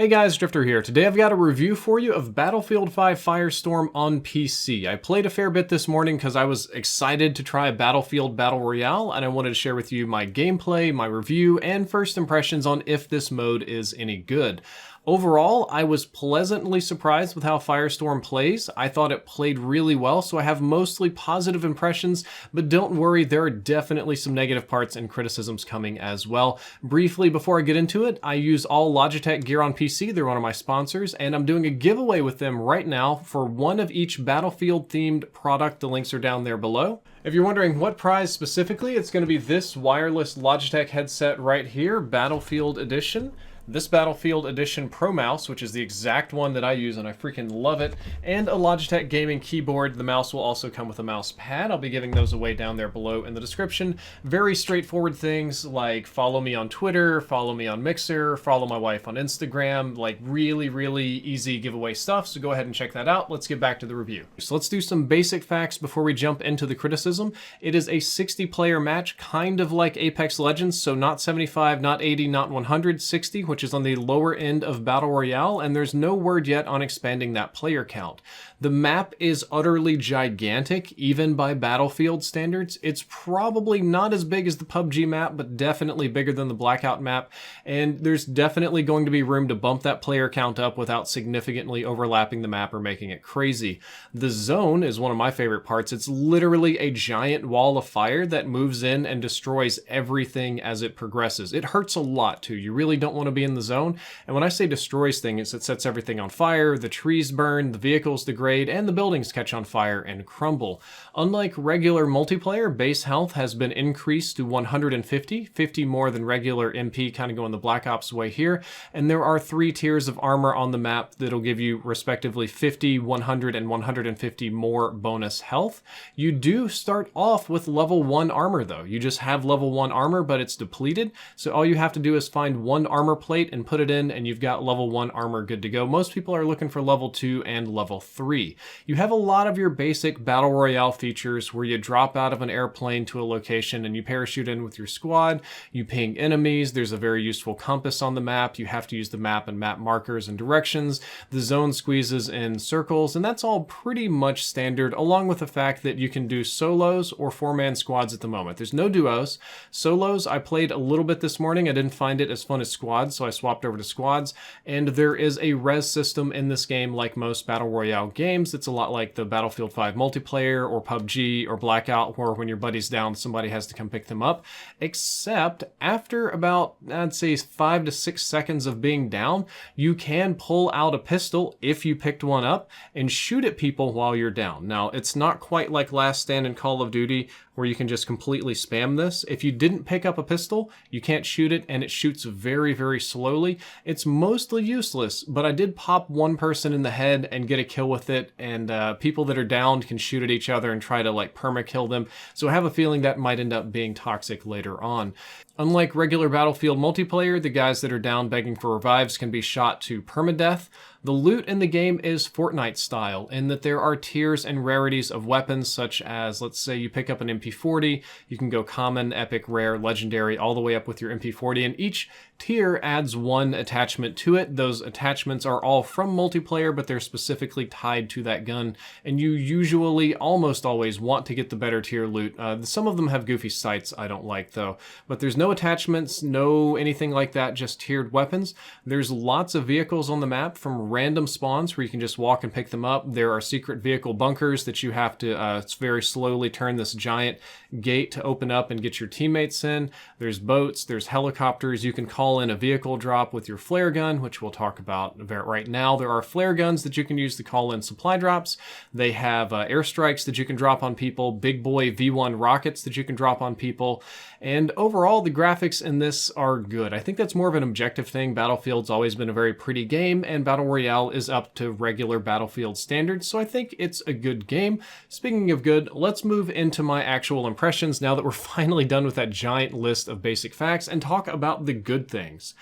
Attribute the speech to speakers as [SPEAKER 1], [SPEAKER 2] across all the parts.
[SPEAKER 1] Hey guys, Drifter here. Today I've got a review for you of Battlefield 5 Firestorm on PC. I played a fair bit this morning because I was excited to try Battlefield Battle Royale, and I wanted to share with you my gameplay, my review, and first impressions on if this mode is any good. Overall, I was pleasantly surprised with how Firestorm plays. I thought it played really well, so I have mostly positive impressions, but don't worry, there are definitely some negative parts and criticisms coming as well. Briefly, before I get into it, I use all Logitech gear on PC. They're one of my sponsors, and I'm doing a giveaway with them right now for one of each Battlefield-themed product. The links are down there below. If you're wondering what prize specifically, it's going to be this wireless Logitech headset right here, Battlefield Edition. This Battlefield Edition Pro Mouse, which is the exact one that I use and I freaking love it, and a Logitech gaming keyboard. The mouse will also come with a mouse pad. I'll be giving those away down there below in the description. Very straightforward things like follow me on Twitter, follow me on Mixer, follow my wife on Instagram, like really easy giveaway stuff, so go ahead and check that out. Let's get back to the review. So let's do some basic facts before we jump into the criticism. It is a 60-player match, kind of like Apex Legends, so not 75, not 80, not 100, 60, which is on the lower end of Battle Royale, and there's no word yet on expanding that player count. The map is utterly gigantic, even by Battlefield standards. It's probably not as big as the PUBG map, but definitely bigger than the Blackout map, and there's definitely going to be room to bump that player count up without significantly overlapping the map or making it crazy. The zone is one of my favorite parts. It's literally a giant wall of fire that moves in and destroys everything as it progresses. It hurts a lot too. You really don't want to be in the zone, and when I say destroys things, it sets everything on fire, the trees burn, the vehicles degrade, and the buildings catch on fire and crumble. Unlike regular multiplayer, base health has been increased to 150, 50 more than regular MP, kind of going the Black Ops way here, and there are 3 tiers of armor on the map that'll give you respectively 50, 100, and 150 more bonus health. You do start off with level 1 armor though. You just have level 1 armor, but it's depleted, so all you have to do is find one armor plate and put it in, and you've got level 1 armor good to go. Most people are looking for level 2 and level 3. You have a lot of your basic Battle Royale features where you drop out of an airplane to a location and you parachute in with your squad, you ping enemies, there's a very useful compass on the map, you have to use the map and map markers and directions, the zone squeezes in circles, and that's all pretty much standard, along with the fact that you can do solos or 4-man squads at the moment. There's no duos. Solos, I played a little bit this morning. I didn't find it as fun as squads, so I swapped over to squads, and there is a res system in this game like most Battle Royale games. It's a lot like the Battlefield 5 multiplayer or PUBG or Blackout, where when your buddy's down, somebody has to come pick them up, except after about, I'd say 5 to 6 seconds of being down, you can pull out a pistol if you picked one up and shoot at people while you're down. Now, it's not quite like Last Stand in Call of Duty, where you can just completely spam this. If you didn't pick up a pistol, you can't shoot it, and it shoots very slowly. It's mostly useless, but I did pop one person in the head and get a kill with it, and people that are downed can shoot at each other and try to like perma-kill them, so I have a feeling that might end up being toxic later on. Unlike regular Battlefield multiplayer, the guys that are down begging for revives can be shot to permadeath. The loot in the game is Fortnite style, in that there are tiers and rarities of weapons, such as, let's say you pick up an MP40, you can go common, epic, rare, legendary, all the way up with your MP40, and each tier adds one attachment to it. Those attachments are all from multiplayer, but they're specifically tied to that gun, and you usually, almost always, want to get the better tier loot. Some of them have goofy sights I don't like though, but there's no attachments, no anything like that, just tiered weapons. There's lots of vehicles on the map, from random spawns where you can just walk and pick them up. There are secret vehicle bunkers that you have to very slowly turn this giant gate to open up and get your teammates in. There's boats, there's helicopters. You can call in a vehicle drop with your flare gun, which we'll talk about right now. There are flare guns that you can use to call in supply drops. They have airstrikes that you can drop on people, big boy V1 rockets that you can drop on people, and overall the graphics in this are good. I think that's more of an objective thing. Battlefield's always been a very pretty game, and Battle Royale is up to regular Battlefield standards, so I think it's a good game. Speaking of good, let's move into my actual impressions now that we're finally done with that giant list of basic facts and talk about the good things.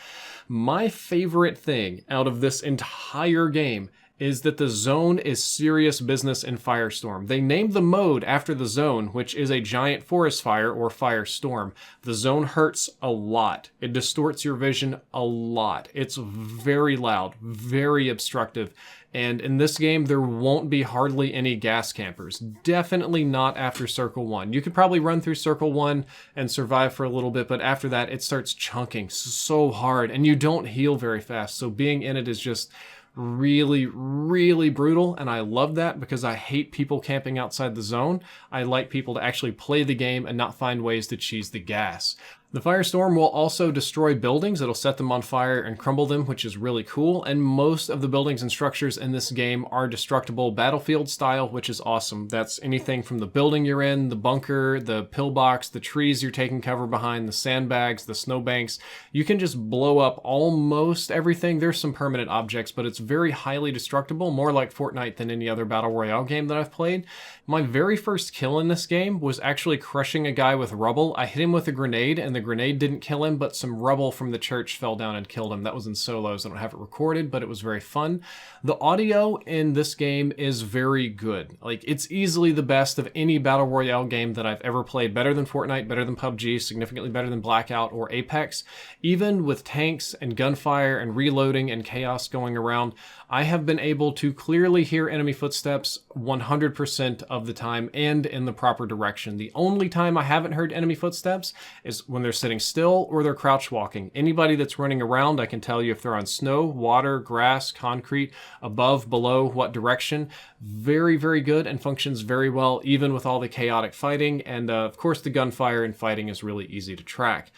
[SPEAKER 1] My favorite thing out of this entire game is that the zone is serious business in Firestorm. They named the mode after the zone, which is a giant forest fire or firestorm. The zone hurts a lot. It distorts your vision a lot. It's very loud, very obstructive. And in this game, there won't be hardly any gas campers. Definitely not after Circle 1. You could probably run through Circle 1 and survive for a little bit, but after that, it starts chunking so hard, and you don't heal very fast. So being in it is just really, really brutal, and I love that because I hate people camping outside the zone. I like people to actually play the game and not find ways to cheese the gas. The Firestorm will also destroy buildings. It'll set them on fire and crumble them, which is really cool. And most of the buildings and structures in this game are destructible Battlefield style, which is awesome. That's anything from the building you're in, the bunker, the pillbox, the trees you're taking cover behind, the sandbags, the snowbanks. You can just blow up almost everything. There's some permanent objects, but it's very highly destructible, more like Fortnite than any other Battle Royale game that I've played. My very first kill in this game was actually crushing a guy with rubble. I hit him with a grenade, and the grenade didn't kill him, but some rubble from the church fell down and killed him. That was in solos. I don't have it recorded, but it was very fun. The audio in this game is very good. Like, it's easily the best of any Battle Royale game that I've ever played. Better than Fortnite, better than PUBG, significantly better than Blackout or Apex. Even with tanks and gunfire and reloading and chaos going around, I have been able to clearly hear enemy footsteps 100% of the time and in the proper direction. The only time I haven't heard enemy footsteps is when they're sitting still or they're crouch walking. Anybody that's running around, I can tell you if they're on snow, water, grass, concrete, above, below, what direction. Very, very good and functions very well, even with all the chaotic fighting. And of course, the gunfire and fighting is really easy to track.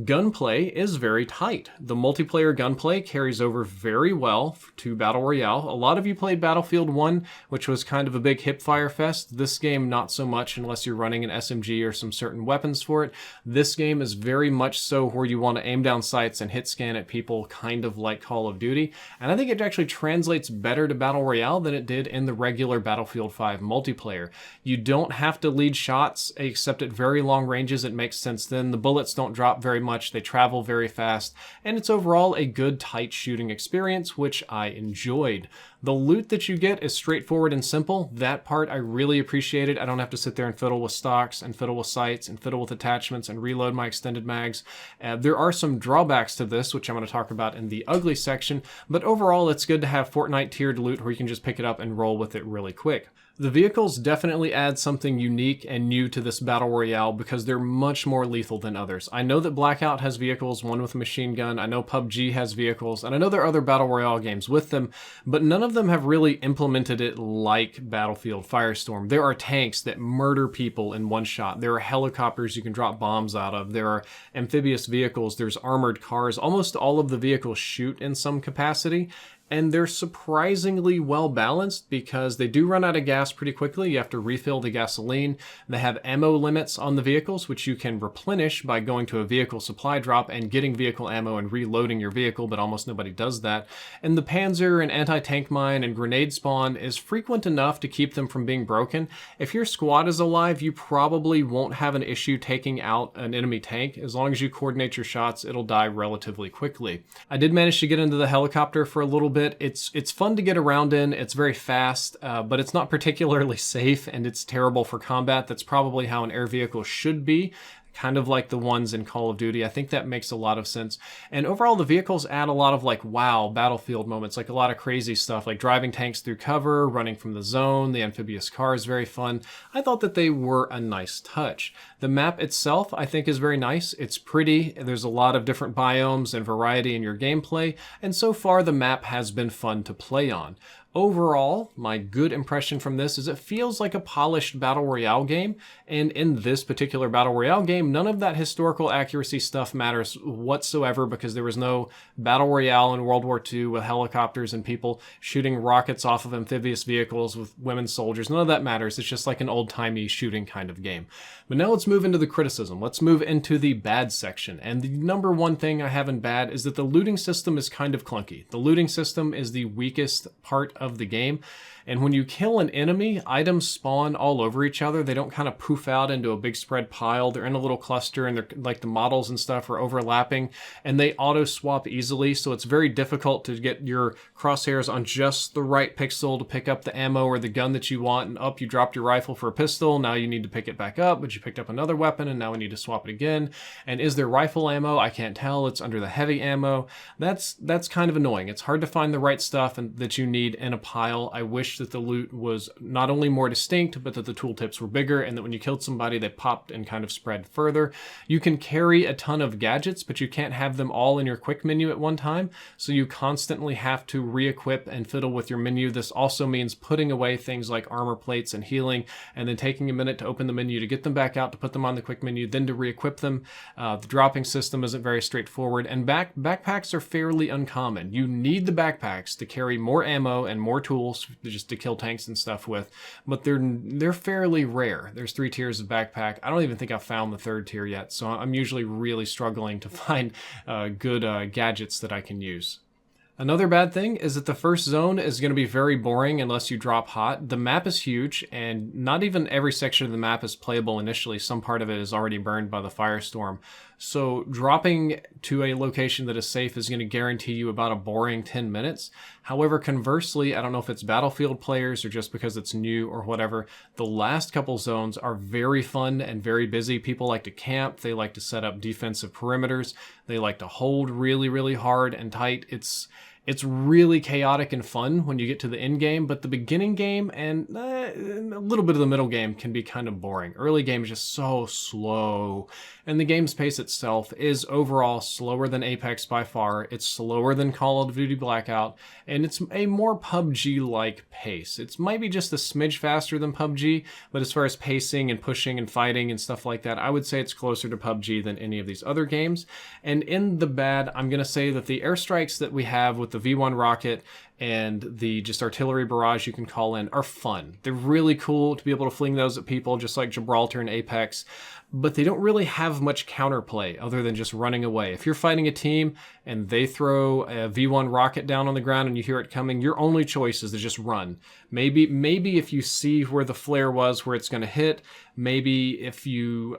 [SPEAKER 1] Gunplay is very tight. The multiplayer gunplay carries over very well to Battle Royale. A lot of you played Battlefield 1, which was kind of a big hipfire fest. This game, not so much unless you're running an SMG or some certain weapons for it. This game is very much so where you want to aim down sights and hit scan at people, kind of like Call of Duty. And I think it actually translates better to Battle Royale than it did in the regular Battlefield 5 multiplayer. You don't have to lead shots, except at very long ranges. It makes sense then. The bullets don't drop very much. They travel very fast. And it's overall a good, tight shooting experience, which I enjoyed. The loot that you get is straightforward and simple. That part I really appreciated. I don't have to sit there and fiddle with stocks and fiddle with sights and fiddle with attachments and reload my extended mags. There are some drawbacks to this, which I'm going to talk about in the ugly section, but overall it's good to have Fortnite tiered loot where you can just pick it up and roll with it really quick. The vehicles definitely add something unique and new to this Battle Royale because they're much more lethal than others. I know that Blackout has vehicles, one with a machine gun. I know PUBG has vehicles, and I know there are other Battle Royale games with them, but none of them have really implemented it like Battlefield Firestorm. There are tanks that murder people in one shot. There are helicopters you can drop bombs out of. There are amphibious vehicles. There's armored cars. Almost all of the vehicles shoot in some capacity. And they're surprisingly well balanced because they do run out of gas pretty quickly. You have to refill the gasoline. They have ammo limits on the vehicles, which you can replenish by going to a vehicle supply drop and getting vehicle ammo and reloading your vehicle, but almost nobody does that. And the Panzer and anti-tank mine and grenade spawn is frequent enough to keep them from being broken. If your squad is alive, you probably won't have an issue taking out an enemy tank. As long as you coordinate your shots, it'll die relatively quickly. I did manage to get into the helicopter for a little bit. It's fun to get around in. It's very fast, but it's not particularly safe, and it's terrible for combat. That's probably how an air vehicle should be. Kind of like the ones in Call of Duty. I think that makes a lot of sense. And overall, the vehicles add a lot of like, wow, Battlefield moments, like a lot of crazy stuff, like driving tanks through cover, running from the zone. The amphibious car is very fun. I thought that they were a nice touch. The map itself, I think, is very nice. It's pretty. There's a lot of different biomes and variety in your gameplay. And so far, the map has been fun to play on. Overall, my good impression from this is it feels like a polished Battle Royale game, and in this particular Battle Royale game, none of that historical accuracy stuff matters whatsoever because there was no Battle Royale in World War II with helicopters and people shooting rockets off of amphibious vehicles with women soldiers. None of that matters. It's just like an old-timey shooting kind of game. But now let's move into the criticism. Let's move into the bad section, and the number one thing I have in bad is that the looting system is kind of clunky. The looting system is the weakest part of the game. And when you kill an enemy, items spawn all over each other. They don't kind of poof out into a big spread pile. They're in a little cluster, and they're like the models and stuff are overlapping, and they auto swap easily. So it's very difficult to get your crosshairs on just the right pixel to pick up the ammo or the gun that you want. And up, you dropped your rifle for a pistol. Now you need to pick it back up, but you picked up another weapon, and now we need to swap it again. And is there rifle ammo? I can't tell. It's under the heavy ammo. That's kind of annoying. It's hard to find the right stuff that you need in a pile. I wish that the loot was not only more distinct, but that the tooltips were bigger, and that when you killed somebody, they popped and kind of spread further. You can carry a ton of gadgets, but you can't have them all in your quick menu at one time, so you constantly have to re-equip and fiddle with your menu. This also means putting away things like armor plates and healing, and then taking a minute to open the menu to get them back out, to put them on the quick menu, then to re-equip them. The dropping system isn't very straightforward, and backpacks are fairly uncommon. You need the backpacks to carry more ammo and more tools just to kill tanks and stuff with, but they're fairly rare. There's 3 tiers of backpack. I don't even think I've found the 3rd tier yet, so I'm usually really struggling to find good gadgets that I can use. Another bad thing is that the first zone is going to be very boring unless you drop hot. The map is huge, and not even every section of the map is playable initially. Some part of it is already burned by the firestorm. So dropping to a location that is safe is going to guarantee you about a boring 10 minutes. However, conversely, I don't know if it's Battlefield players or just because it's new or whatever, the last couple zones are very fun and very busy. People like to camp. They like to set up defensive perimeters. They like to hold really, really hard and tight. It's really chaotic and fun when you get to the end game, but the beginning game and a little bit of the middle game can be kind of boring. Early game is just so slow, and the game's pace itself is overall slower than Apex by far. It's slower than Call of Duty Blackout, and it's a more PUBG-like pace. It might be just a smidge faster than PUBG, but as far as pacing and pushing and fighting and stuff like that, I would say it's closer to PUBG than any of these other games. And in the bad, I'm going to say that the airstrikes that we have with the V1 rocket and the just artillery barrage you can call in are fun. They're really cool to be able to fling those at people, just like Gibraltar and Apex, but they don't really have much counterplay other than just running away. If you're fighting a team and they throw a V1 rocket down on the ground and you hear it coming, your only choice is to just run. Maybe if you see where the flare was, where it's going to hit, maybe if you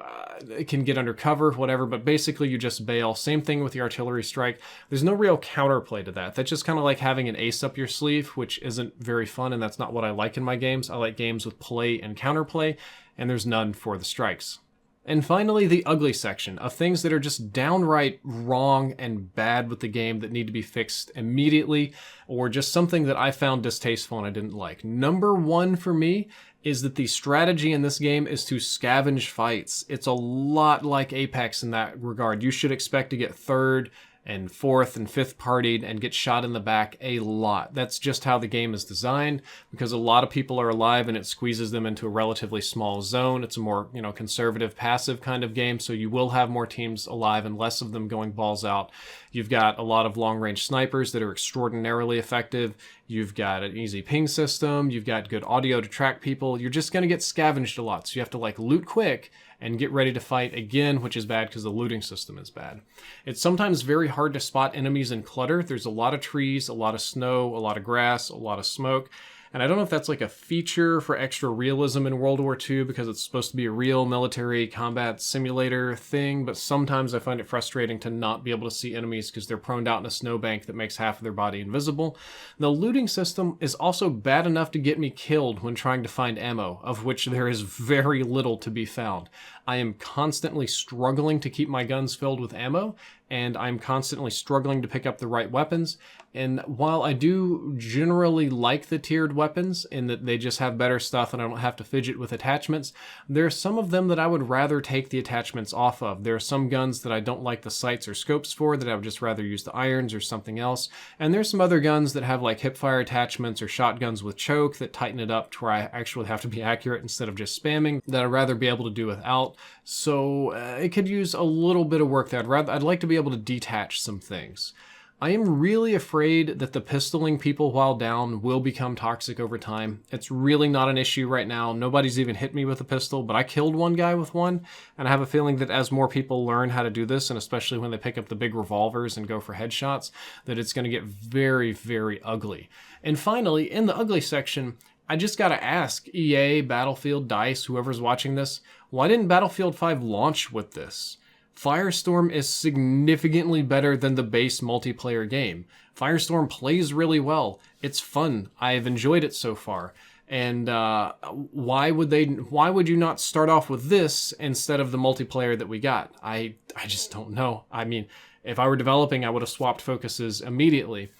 [SPEAKER 1] can get under cover, whatever, but basically you just bail. Same thing with the artillery strike. There's no real counterplay to that. That's just kind of like having an ace up your sleeve, which isn't very fun, and that's not what I like in my games. I like games with play and counterplay, and there's none for the strikes. And finally, the ugly section of things that are just downright wrong and bad with the game that need to be fixed immediately, or just something that I found distasteful and I didn't like. Number 1 for me is that the strategy in this game is to scavenge fights. It's a lot like Apex in that regard. You should expect to get 3rd and 4th and 5th partied and get shot in the back a lot. That's just how the game is designed, because a lot of people are alive and it squeezes them into a relatively small zone. It's a more, conservative, passive kind of game, so you will have more teams alive and less of them going balls out. You've got a lot of long-range snipers that are extraordinarily effective. You've got an easy ping system. You've got good audio to track people. You're just going to get scavenged a lot, so you have to loot quick and get ready to fight again, which is bad because the looting system is bad. It's sometimes very hard to spot enemies in clutter. There's a lot of trees, a lot of snow, a lot of grass, a lot of smoke. And I don't know if that's a feature for extra realism in World War II because it's supposed to be a real military combat simulator thing, but sometimes I find it frustrating to not be able to see enemies because they're prone out in a snowbank that makes half of their body invisible. The looting system is also bad enough to get me killed when trying to find ammo, of which there is very little to be found. I am constantly struggling to keep my guns filled with ammo, and I'm constantly struggling to pick up the right weapons. And while I do generally like the tiered weapons in that they just have better stuff and I don't have to fidget with attachments, there are some of them that I would rather take the attachments off of. There are some guns that I don't like the sights or scopes for that I would just rather use the irons or something else. And there's some other guns that have hipfire attachments or shotguns with choke that tighten it up to where I actually have to be accurate instead of just spamming, that I'd rather be able to do without. So it could use a little bit of work there. I'd like to be able to detach some things. I am really afraid that the pistoling people while down will become toxic over time. It's really not an issue right now. Nobody's even hit me with a pistol, but I killed one guy with one, and I have a feeling that as more people learn how to do this, and especially when they pick up the big revolvers and go for headshots, that it's going to get very, very ugly. And finally, in the ugly section, I just gotta ask EA, Battlefield, DICE, whoever's watching this, why didn't Battlefield 5 launch with this? Firestorm is significantly better than the base multiplayer game. Firestorm plays really well. It's fun. I've enjoyed it so far. And why would you not start off with this instead of the multiplayer that we got? I just don't know. I mean, if I were developing, I would have swapped focuses immediately.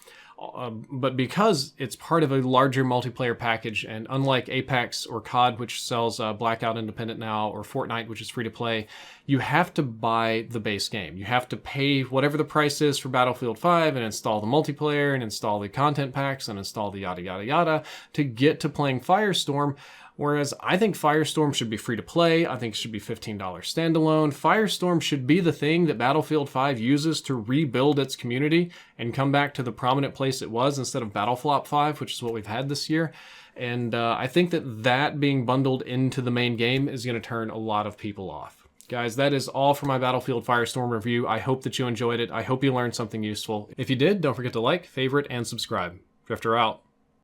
[SPEAKER 1] But because it's part of a larger multiplayer package, and unlike Apex or COD, which sells Blackout Independent now, or Fortnite, which is free to play, you have to buy the base game. You have to pay whatever the price is for Battlefield 5 and install the multiplayer and install the content packs and install the yada yada yada to get to playing Firestorm. Whereas I think Firestorm should be free to play. I think it should be $15 standalone. Firestorm should be the thing that Battlefield 5 uses to rebuild its community and come back to the prominent place it was instead of Battleflop 5, which is what we've had this year. And I think that being bundled into the main game is going to turn a lot of people off. Guys, that is all for my Battlefield Firestorm review. I hope that you enjoyed it. I hope you learned something useful. If you did, don't forget to like, favorite, and subscribe. Drifter out.